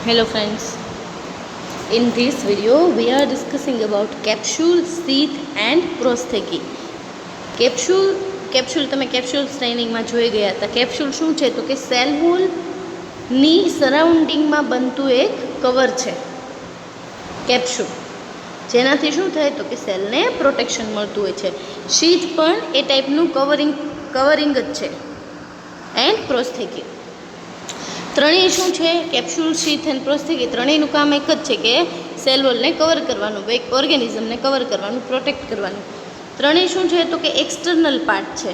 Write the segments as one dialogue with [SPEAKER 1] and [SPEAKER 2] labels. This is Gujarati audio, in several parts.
[SPEAKER 1] Hello friends, in this video we are discussing about capsule, sheath and prosthetic. Capsule તમે કેપ્સ્યુલ ટ્રેનિંગમાં જોઈ ગયા હતા. કેપ્સ્યુલ શું છે તો કે સેલ વોલની સરાઉન્ડિંગમાં બનતું એક કવર છે કેપ્સ્યુલ, જેનાથી શું થાય તો કે સેલને પ્રોટેક્શન મળતું હોય છે. શીથ પણ એ ટાઈપનું કવરિંગ જ છે. એન્ડ પ્રોસ્થેટિક ત્રણેય શું છે, કેપ્સ્યુલ, શીથ એન્ડ પ્રોસ્થેટિક, ત્રણેયનું કામ એક જ છે કે સેલ વોલને કવર કરવાનું, એક ઓર્ગેનિઝમને કવર કરવાનું, પ્રોટેક્ટ કરવાનું. ત્રણેય શું છે તો કે એક્સટર્નલ પાર્ટ છે.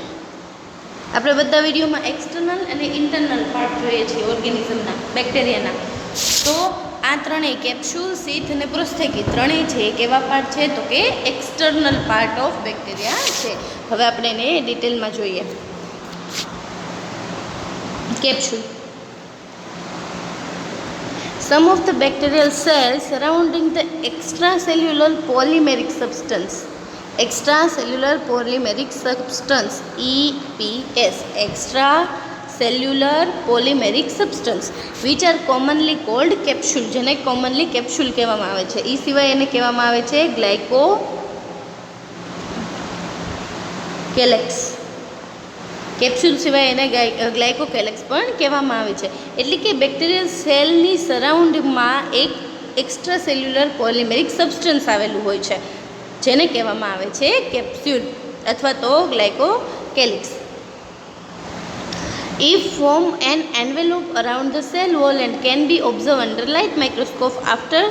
[SPEAKER 1] આપણે બધા વિડીયોમાં એક્સટર્નલ અને ઇન્ટરનલ પાર્ટ જોઈએ છીએ ઓર્ગેનિઝમના, બેક્ટેરિયાના. તો આ ત્રણેય કેપ્સ્યુલ, શીથ અને પ્રોસ્થેટિક ત્રણેય છે એ કેવા પાર્ટ છે તો કે એક્સટર્નલ પાર્ટ ઓફ બેક્ટેરિયા છે. હવે આપણે એને ડિટેલમાં જોઈએ. Capsule. Some of the bacterial cells surrounding the extracellular polymeric substance, extracellular polymeric substance EPS, extracellular polymeric substance, which are commonly called capsule, જેને commonly capsule કહેવામાં આવે છે. એ સિવાય એને કહેવામાં આવે છે ગ્લાયકોકેલેક્સ. કેપ્સ્યુલ સિવાય એને ગ્લાયકોકેલેક્સ પણ કહેવામાં આવે છે. એટલે કે બેક્ટેરિયલ સેલની સરાઉન્ડિંગમાં એક એક્સ્ટ્રા સેલ્યુલર પોલિમેરિક સબસ્ટન્સ આવેલું હોય છે, જેને કહેવામાં આવે છે કેપ્સ્યુલ અથવા તો ગ્લાયકોકેલિક્સ. It form an envelope around the cell wall and can be observed under light microscope after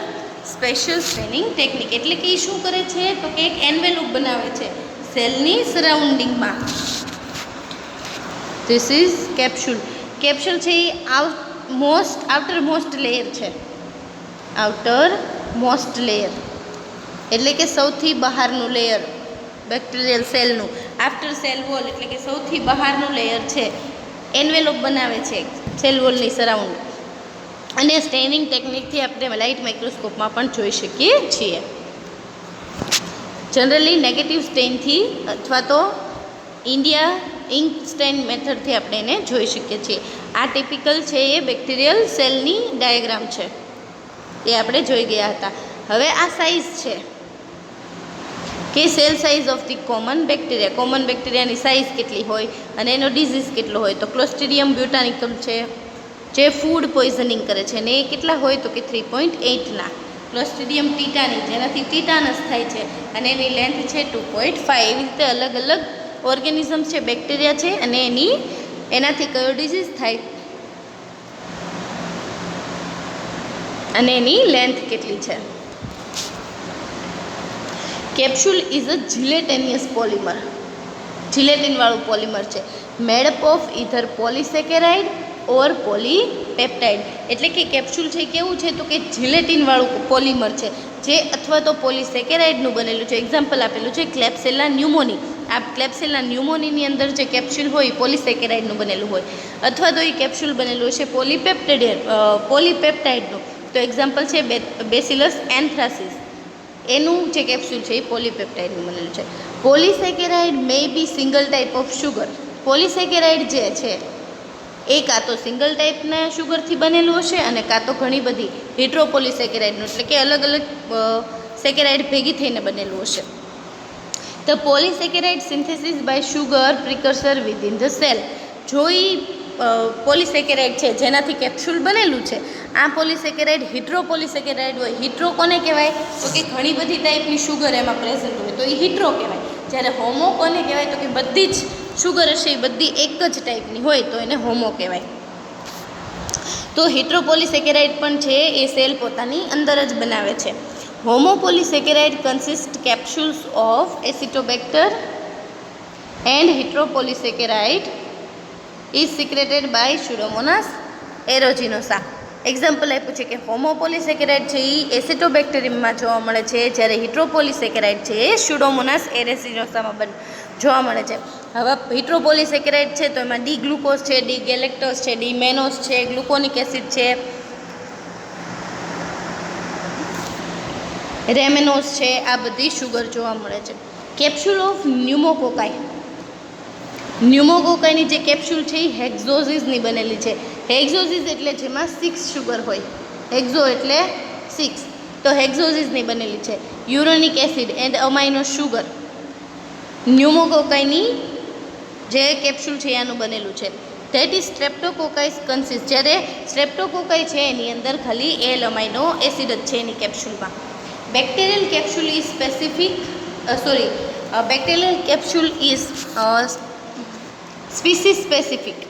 [SPEAKER 1] special staining technique. એટલે કે એ શું કરે છે તો કે એક એન્વેલોપ બનાવે છે સેલની સરાઉન્ડિંગમાં. This is capsule. કેપ્સ્યુલ છે એ આઉટર મોસ્ટ લેયર છે. આઉટર મોસ્ટ લેયર એટલે કે સૌથી બહારનું લેયર બેક્ટેરિયલ સેલનું. આફ્ટર સેલ વોલ એટલે કે સૌથી બહારનું લેયર છે. એન્વેલોપ બનાવે છે સેલ વોલની સરાઉન્ડ, અને સ્ટેનિંગ ટેકનિકથી આપણે લાઇટ માઇક્રોસ્કોપમાં પણ જોઈ શકીએ છીએ. જનરલી નેગેટિવ સ્ટેઇનથી અથવા તો ઇંક સ્ટેન મેથડથી આપણે એને જોઈ શકીએ છીએ. આ ટિપિકલ છે એ બેક્ટેરિયલ સેલની ડાયાગ્રામ છે, એ આપણે જોઈ ગયા હતા. હવે આ સાઇઝ છે કે cell size of the common bacteria. Common બેક્ટેરિયાની સાઇઝ કેટલી હોય અને એનો ડિઝીઝ કેટલો હોય તો ક્લોસ્ટ્રીડિયમ બ્યુટાનિકમ છે જે ફૂડ પોઈઝનિંગ કરે છે, ને એ કેટલા હોય તો કે 3.8ના. ક્લોસ્ટ્રીડિયમ ટીટાની જેનાથી ટીટાનસ થાય છે અને એની લેન્થ છે 2.5. એવી રીતે અલગ અલગ ઓર્ગેનિઝમ્સ છે, બેક્ટેરિયા છે, અને એનાથી કયો ડિઝીઝ થાય અને એની લેન્થ કેટલી છે. Capsule is a gelatinous polymer. જિલેટિનવાળું પોલિમર છે, made up of either polysaccharide or polypeptide. એટલે કે કેપ્સ્યુલ છે કેવું છે તો કે જિલેટિનવાળું પોલિમર છે, જે અથવા તો પોલિસેકેરાઇડનું બનેલું છે. એક્ઝામ્પલ આપેલું છે ક્લેપ્સેલા ન્યુમોની. આ ક્લેપ્સેલા ન્યુમોનીની અંદર જે કેપ્સ્યુલ હોય પોલિસેકેરાઇડનું બનેલું હોય, અથવા તો એ કેપ્સ્યુલ બનેલું છે પોલીપેપ્ટાઇડનું. તો એક્ઝામ્પલ છે બેસિલસ એન્થ્રાસિસ, એનું જે કેપ્સ્યુલ છે એ પોલીપેપ્ટાઇડનું બનેલું છે. Polysaccharide may be single type of sugar. Polysaccharide જે છે એ કાં તો સિંગલ ટાઈપના શુગરથી બનેલું હશે અને કાં તો ઘણી બધી હિટ્રોપોલિસેકેરાઇડનું, એટલે કે અલગ અલગ સેકેરાઇડ ભેગી થઈને બનેલું હશે. The polysaccharide synthesis by sugar precursor within the cell. જો એ પોલિસેકેરાઇડ છે જેનાથી કેપ્સ્યુલ બનેલું છે, આ પોલિસેકેરાઇડ હિટ્રોપોલિસેકેરાઇડ હોય. હિટ્રો કોને કહેવાય તો કે ઘણી બધી ટાઈપની શુગર એમાં પ્રેઝન્ટ હોય, તો એ હિટ્રો કહેવાય. જ્યારે હોમો કોને કહેવાય તો કે બધી જ શુગર હશે એ બધી એક જ ટાઈપની હોય, તો એને હોમો કહેવાય. તો હિટ્રોપોલિસેકેરાઇડ પણ છે એ સેલ પોતાની અંદર જ બનાવે છે. Homopolysaccharide consist capsules of Acetobacter and heteropolysaccharide is secreted by Pseudomonas aeruginosa. Example આપ્યું છે કે હોમોપોલિસેકેરાઇડ છે એ એસિટોબેક્ટેરિયમમાં જોવા મળે છે, જ્યારે હિટ્રોપોલિસેકેરાઇડ છે એ સ્યુડોમોનાસ એરેસીનોસામાં જોવા મળે છે. હવે હિટ્રોપોલિસેકેરાઇડ છે તો એમાં ડી ગ્લુકોઝ છે, ડી ગેલેક્ટોઝ છે, ડી મેનોઝ છે, ગ્લુકોનિક એસિડ છે, રેમેનોઝ છે, આ બધી શુગર જોવા મળે છે. Capsule of ન્યુમોકોકાઈ. ન્યુમોકોકાઈની જે કેપ્સ્યુલ છે એ હેક્ઝોઝિસની બનેલી છે. હેક્ઝોઝિસ એટલે જેમાં 6 શુગર હોય. હેક્ઝો એટલે 6, તો હેક્ઝોઝિસની બનેલી છે. યુરોનિક એસિડ એન્ડ અમાઇનો શુગર, ન્યુમોકોકાઈની જે કેપ્સ્યુલ છે એનું બનેલું છે. ધેટ ઇઝ સ્ટ્રેપ્ટોકોકાઇસ કન્સિસ્ટ, જ્યારે સ્ટ્રેપ્ટોકોકાઈ છે એની અંદર ખાલી એલ અમાઇનો એસિડ જ છે એની કેપ્સ્યુલમાં. Bacterial capsule is bacterial capsule is species specific.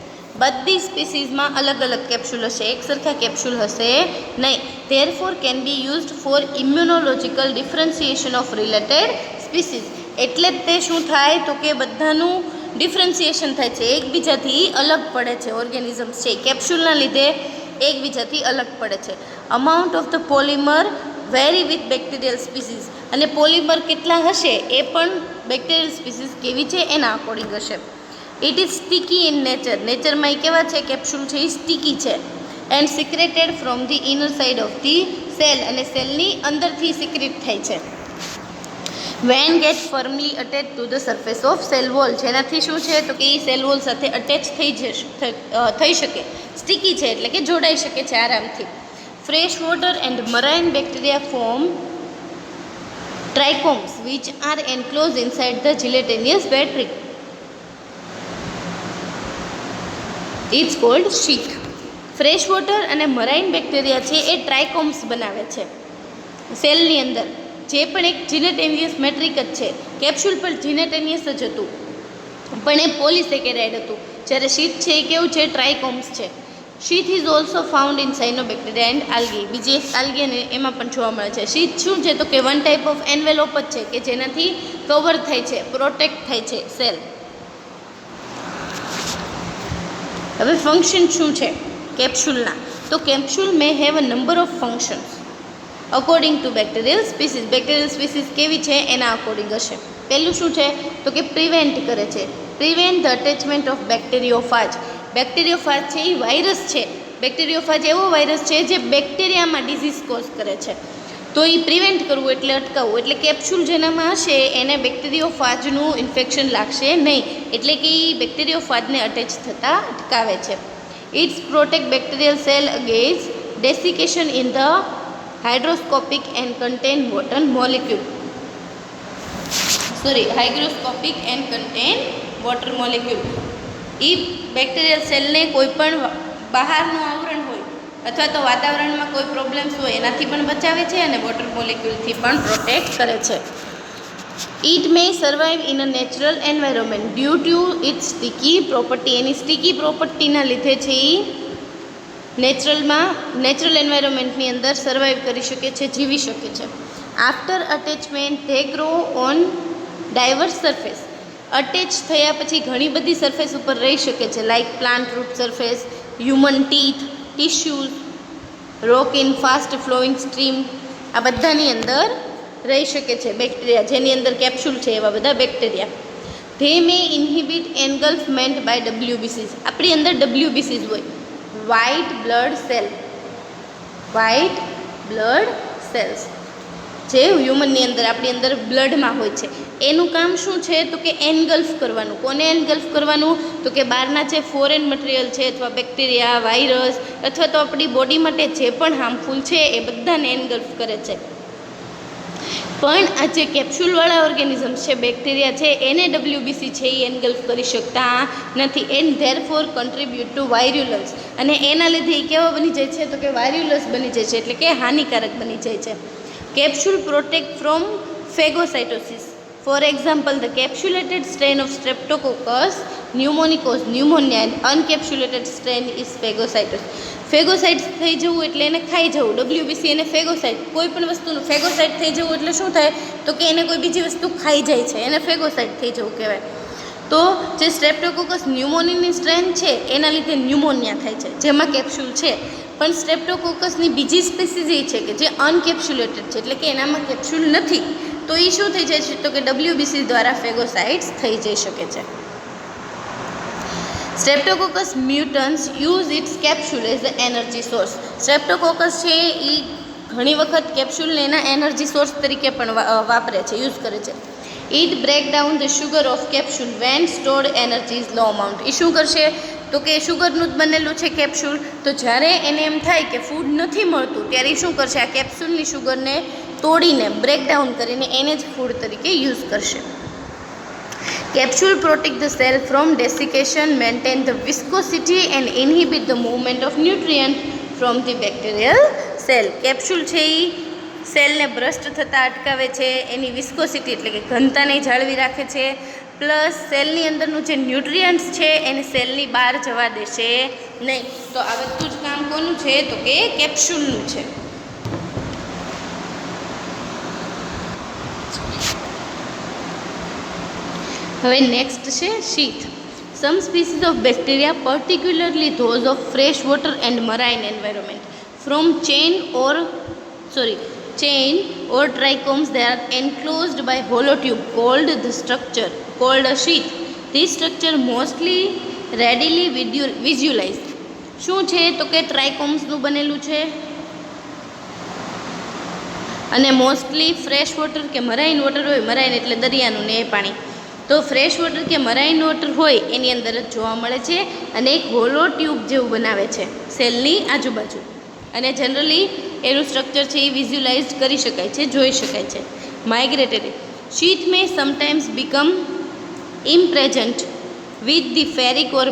[SPEAKER 1] બધી સ્પીસીઝમાં અલગ અલગ કેપ્સ્યુલ હશે, એક સરખા કેપ્સ્યુલ હશે નહીં. Therefore can be used four immunological differentiation of related species. એટલે જ તે શું થાય તો કે બધાનું ડિફરન્સિએશન થાય છે, એકબીજાથી અલગ પડે છે. ઓર્ગેનિઝમ્સ છે કેપ્સ્યુલના લીધે એકબીજાથી અલગ પડે છે. Amount of the polymer very with bacterial species, અને પોલિમર કેટલા હશે એ પણ બેક્ટેરિયલ સ્પીસીસ કેવી છે એના અકોર્ડિંગ હશે. It is sticky in nature, નેચરમાં એ કેવા છે કેપ્સ્યુલ છે એ સ્ટીકી છે. And secreted from the inner side of the cell, અને સેલની અંદરથી સિક્રેટ થાય છે. When get firmly attach to the surface of cell wall, જેનાથી શું છે તો કે એ સેલ વોલ સાથે અટેચ થઈ શકે, સ્ટીકી છે એટલે કે જોડાઈ શકે છે આરામથી. Fresh water and marine bacteria form trichomes which are enclose inside the gelatinous battery. It's called sheet. Fresh water અને મરાઇન બેક્ટેરિયા છે એ ટ્રાઇકોમ્સ બનાવે છે સેલની અંદર, જે પણ એક જીનેટેનિયસ મેટ્રિક જ છે. કેપ્સ્યુલ પર જીનેટેનિયસ જ હતું પણ એ પોલિસેકેરાઇડ હતું, જ્યારે શીટ છે એ કેવું છે ટ્રાઇકોમ્સ છે. Sheath is also found in cyanobacteria and algae, બીજી એક આલ્ગી અને એમાં પણ જોવા મળે છે. શીથ શું છે તો કે વન ટાઈપ ઓફ એન્વેલોપ જ છે કે જેનાથી કવર થાય છે, પ્રોટેક્ટ થાય છે સેલ. હવે ફંક્શન શું છે કેપ્સ્યુલના, તો capsule May have a number of functions according to bacterial species. Bacterial species કેવી છે એના અકોર્ડિંગ હશે. પહેલું શું છે તો કે પ્રિવેન્ટ કરે છે, પ્રિવેન્ટ ધ અટેચમેન્ટ ઓફ બેક્ટેરિયોફાજ. બેક્ટેરિયોફાજ છે એ વાયરસ છે, બેક્ટેરિયોફાજ એવો વાયરસ છે જે બેક્ટેરિયામાં ડિઝીઝ કોઝ કરે છે, તો એ પ્રિવેન્ટ કરવું એટલે અટકાવવું. એટલે કેપ્સ્યુલ જેનામાં હશે એને બેક્ટેરિયોફાજનું ઇન્ફેક્શન લાગશે નહીં, એટલે કે એ બેક્ટેરિયોફાજને અટેચ થતાં અટકાવે છે. It's protect bacterial cell against desiccation in the hydroscopic and contain water molecule. Hygroscopic and contain water molecule. એ બેક્ટેરિયલ સેલને કોઈ પણ બહારનું આવરણ હોય અથવા તો વાતાવરણમાં કોઈ પ્રોબ્લેમ્સ હોય એનાથી પણ બચાવે છે અને વોટર મોલિક્યુલથી પણ પ્રોટેક્ટ કરે છે. It may survive in a natural environment due to its sticky property. એની સ્ટીકી પ્રોપર્ટીના લીધે છે એ નેચરલ એન્વાયરમેન્ટની અંદર સર્વાઈવ કરી શકે છે, જીવી શકે છે. After attachment they grow on diverse surface. Attach થયા પછી ઘણી બધી સરફેસ ઉપર રહી શકે છે, like plant root surface, human teeth, tissues, rock in fast flowing stream, આ બધાની અંદર રહી શકે છે બેક્ટેરિયા, જેની અંદર કેપ્સ્યુલ છે એવા બધા bacteria. They may inhibit engulfment by ડબ્લ્યુબીસીસ. આપણી અંદર ડબ્લ્યુબીસીસ હોય, વ્હાઇટ બ્લડ સેલ્સ, જે હ્યુમનની અંદર આપણી અંદર બ્લડમાં હોય છે. એનું કામ શું છે તો કે એનગલ્ફ કરવાનું. કોને એનગલ્ફ કરવાનું તો કે બહારના જે ફોરેન મટીરિયલ છે અથવા બેક્ટેરિયા, વાયરસ અથવા તો આપણી બોડી માટે જે પણ હાર્મફુલ છે એ બધાને એનગલ્ફ કરે છે. પણ આ જે કેપ્સ્યુલવાળા ઓર્ગેનિઝમ્સ છે, બેક્ટેરિયા છે, એને ડબ્લ્યુબીસી છે એ એનગલ્ફ કરી શકતા નથી. એન્ડ ધેરફોર કન્ટ્રીબ્યુટ ટુ વાયર્યુલન્સ, અને એના લીધે એ કેવા બની જાય છે તો કે વાયર્યુલસ બની જાય છે, એટલે કે હાનિકારક બની જાય છે. Capsule protect from phagocytosis. For example, the capsulated strain of Streptococcus pneumoniae cause pneumonia and uncapsulated strain is phagocytosis. ફેગોસાઇટ્સ થઈ જવું એટલે એને ખાઈ જવું, ડબ્લ્યુબીસી એને ફેગોસાઇટ, કોઈ પણ વસ્તુનું ફેગોસાઇટ થઈ જવું એટલે શું થાય તો કે એને કોઈ બીજી વસ્તુ ખાઈ જાય છે, એને ફેગોસાઇટ થઈ જવું કહેવાય. તો જે સ્ટ્રેપ્ટોકોકસ ન્યુમોનિયાની સ્ટ્રેન છે એના લીધે ન્યુમોનિયા થાય છે, જેમાં કેપ્સ્યુલ છે. પણ સ્ટ્રેપ્ટોકોકસની બીજી સ્પીસીઝ એ છે કે જે અનકેપ્સ્યુલેટેડ છે, એટલે કે એનામાં કેપ્સ્યુલ નથી, તો એ શું થઈ જાય છે તો કે ડબ્લ્યુબીસી દ્વારા ફેગોસાઇટ્સ થઈ જઈ શકે છે. Streptococcus mutans use its capsule as a energy source. Streptococcus છે એ ઘણી વખત કેપ્સ્યુલને એના એનર્જી સોર્સ તરીકે પણ વાપરે છે, યુઝ કરે છે. It break down the sugar of capsule when stored energy is low amount. એ શું કરશે તો કે શુગરનું જ બનેલું છે કેપ્સ્યુલ, તો જ્યારે એને એમ થાય કે ફૂડ નથી મળતું ત્યારે એ શું કરશે, આ કેપ્સ્યુલની શુગરને તોડીને બ્રેકડાઉન કરીને એને જ ફૂડ તરીકે યુઝ કરશે. Capsule protect the cell from desiccation, maintain the viscosity and inhibit the movement of nutrient from the bacterial cell. Capsule છે એ સેલને ભ્રષ્ટ થતાં અટકાવે છે, એની વિસ્કોસિટી એટલે કે ઘનતાને જાળવી રાખે છે, પ્લસ સેલની અંદરનું જે ન્યુટ્રિયન્ટ્સ છે એને સેલની બહાર જવા દેશે નહીં. તો આ બધું જ કામ કોનું છે તો કે કેપ્સ્યુલનું છે. હવે નેક્સ્ટ છે sheath. Some species of bacteria particularly those of fresh water and marine environment from chain or trichomes, they are enclosed by hollow tube called a sheath. This structure mostly readily visualized. શું છે તો કે ટ્રાયકોમ્સનું બનેલું છે અને મોસ્ટલી ફ્રેશ વોટર કે મરાઇન વોટર હોય, મરાઇન એટલે દરિયાનું ને એ પાણી, તો ફ્રેશ વોટર કે મરાઇન વોટર હોય એની અંદર જ જોવા મળે છે અને એક હોલો ટ્યુબ જેવું બનાવે છે સેલની આજુબાજુ, અને જનરલી એનું સ્ટ્રક્ચર છે એ વિઝ્યુલાઇઝ કરી શકાય છે, જોઈ શકાય છે. Migratory sheath may sometimes become impregnated with the ferric or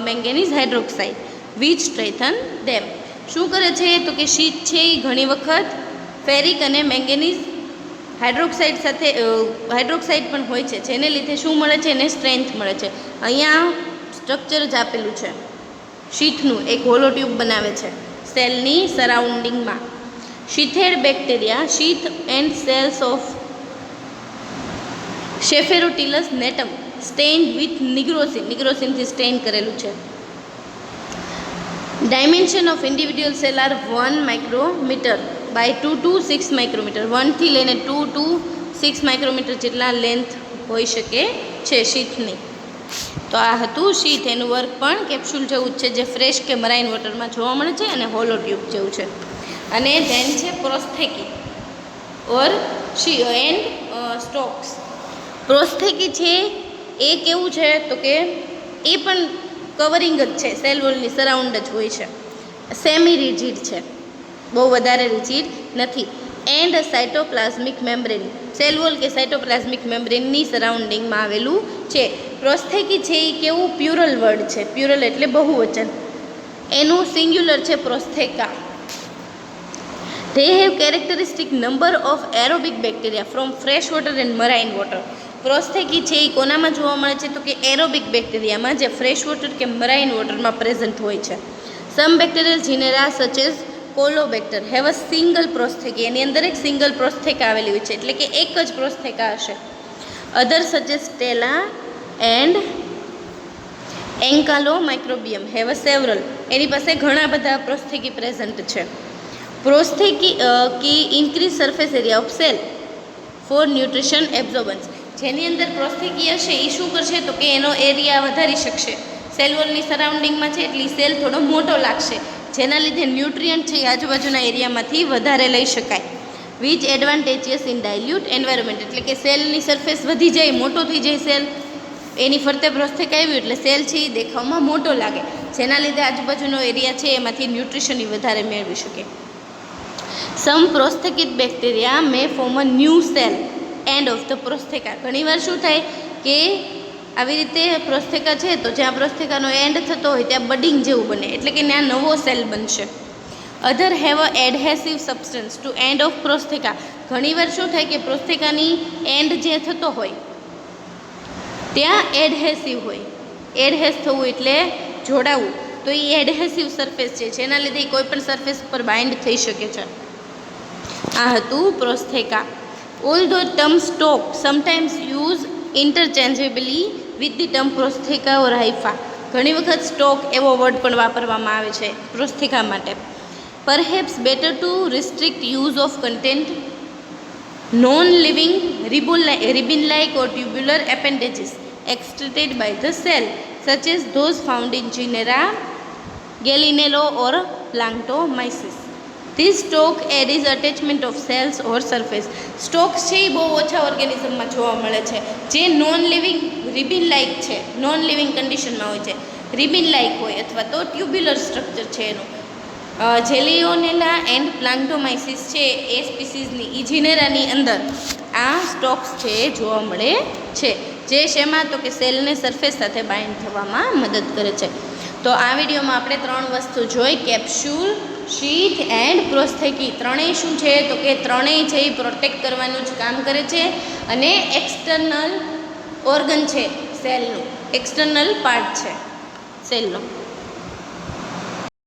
[SPEAKER 1] manganese hydroxide which strengthen them. શું કરે છે તો કે શીથ છે એ ઘણી વખત ફેરિક અને મેંગેનીઝ હાઇડ્રોક્સાઇડ પણ હોય છે, જેને લીધે શું મળે છે, એને સ્ટ્રેન્થ મળે છે. અહીંયા સ્ટ્રક્ચર જ આપેલું છે શીથનું, એક હોલો ટ્યુબ બનાવે છે સેલની સરાઉન્ડિંગમાં. Sheathed bacteria sheath and cells of Sphaerotilus natans stained with નિગ્રોસિનથી સ્ટેઇન કરેલું છે. Dimension of individual cell are 1 micrometer by 2 to 6 micrometer. 1 થી લઈને 2 to 6 માઇક્રોમીટર જેટલા લેન્થ હોઈ શકે છે શીથની. તો આ હતું શીથ. એનું વર્ક પણ કેપ્સ્યુલ જેવું જ છે, જે ફ્રેશ કે મરાઇન વોટરમાં જોવા મળે છે અને હોલો ટ્યુબ જેવું છે. અને ધેન છે પ્રોસ્થેકી ઓર એન્ડ સ્ટોક્સ. પ્રોસ્થેકી છે એ કેવું છે તો કે એ પણ કવરિંગ જ છે, સેલ વોલની સરાઉન્ડ જ હોય છે, સેમી રિજિડ છે, બહુ વધારે રિજિડ નથી. એન્ડ સાઇટોપ્લાઝમિક મેમ્બ્રેન, સેલ વોલ કે સાઇટોપ્લાઝમિક મેમ્બ્રેનની સરાઉન્ડિંગમાં આવેલું છે. પ્રોસ્થેકી છે એ કેવું પ્યુરલ વર્ડ છે, પ્યુરલ એટલે બહુવચન, એનું સિંગ્યુલર છે પ્રોસ્થેકા. They have characteristic number of aerobic bacteria from fresh water and marine water. પ્રોસ્થેકી છે એ કોનામાં જોવા મળે છે તો કે એરોબિક બેક્ટેરિયામાં, જે ફ્રેશ વોટર કે મરાઇન વોટરમાં પ્રેઝન્ટ હોય છે. સમ bacterial genera such as Caulobacter have a single prosthecae, એની અંદર એક સિંગલ પ્રોસ્થેકા આવેલી હોય છે, એટલે કે એક જ પ્રોસ્થેકા હશે. Other such as Stella and Ancalomicrobium have a several, એની પાસે ઘણા બધા પ્રોસ્થેકી પ્રેઝન્ટ છે. Prosthecae increase surface area of cell for nutrition absorbance. જેની અંદર પ્રોસ્થેકી હશે એ શું કરશે તો કે એનો એરિયા વધારી શકશે, સેલ વોલની સરાઉન્ડિંગમાં છે એટલે સેલ થોડો મોટો લાગશે, જેના લીધે ન્યુટ્રિયન્ટ છે એ આજુબાજુના એરિયામાંથી વધારે લઈ શકાય. વિચ એડવાન્ટેજીયસ ઇન ડાયલ્યુટ એન્વાયરમેન્ટ, એટલે કે સેલની સરફેસ વધી જાય, મોટો થઈ જાય સેલ, એની ફરતે પ્રોસ્થેકા આવ્યું એટલે સેલ છે એ દેખાવમાં મોટો લાગે, જેના લીધે આજુબાજુનો એરિયા છે એમાંથી ન્યુટ્રિશન વધારે મેળવી શકે. Some prosthecate bacteria may form a new cell end of the prostheca. ઘણીવાર શું થાય કે આવી રીતે પ્રોસ્થેકા છે તો જ્યાં પ્રોસ્થેકાનો એન્ડ થતો હોય ત્યાં બડિંગ જેવું બને, એટલે કે ત્યાં નવો સેલ બનશે. Other have a adhesive substance to end of prostheca. ઘણીવાર શું થાય કે પ્રોસ્થેકાની એન્ડ જે થતો હોય ત્યાં એડહેસિવ હોય, એડહેસ થવું એટલે જોડાવું, તો એ એડહેસિવ સરફેસ છે, જેના લીધે કોઈ પણ સરફેસ ઉપર બાઇન્ડ થઈ શકે છે. આ હતું prostheca. Although term stalk sometimes use interchangeably with the term prostheca or hypha. ઘણી વખત સ્ટોક એવો વર્ડ પણ વાપરવામાં આવે છે પ્રોસ્થેકા માટે. Perhaps better to restrict use of content non living ribbon like or tubular appendages excreted by the cell such as those found in genera Gallinella or Planctomyces. This stalk here is attachment of cells or surface. Stalks છે એ બહુ ઓછા ઓર્ગેનિઝમમાં જોવા મળે છે, જે નોન લિવિંગ રિબિન લાઇક છે, નોન લિવિંગ કન્ડિશનમાં હોય છે, રિબિન લાઇક હોય અથવા તો ટ્યુબ્યુલર સ્ટ્રક્ચર છે એનું. જેલિયોનેલા એન્ડ પ્લાન્ટોમાઇસિસ છે એ સ્પીસીઝની ઇજિનેરાની અંદર આ સ્ટોક્સ છે એ જોવા મળે છે, જે શેમાં તો કે સેલને સરફેસ સાથે બાઇન્ડ થવામાં મદદ કરે છે. તો આ વિડીયોમાં આપણે 3 વસ્તુ જોઈ, કેપ્સ્યુલ, શીથ એન્ડ પ્રોસ્થેકી. ત્રણેય શું છે તો કે ત્રણેય છે એ પ્રોટેક્ટ કરવાનું જ કામ કરે છે અને એક્સટર્નલ ઓર્ગન છે સેલનું, એક્સટર્નલ પાર્ટ છે સેલનો.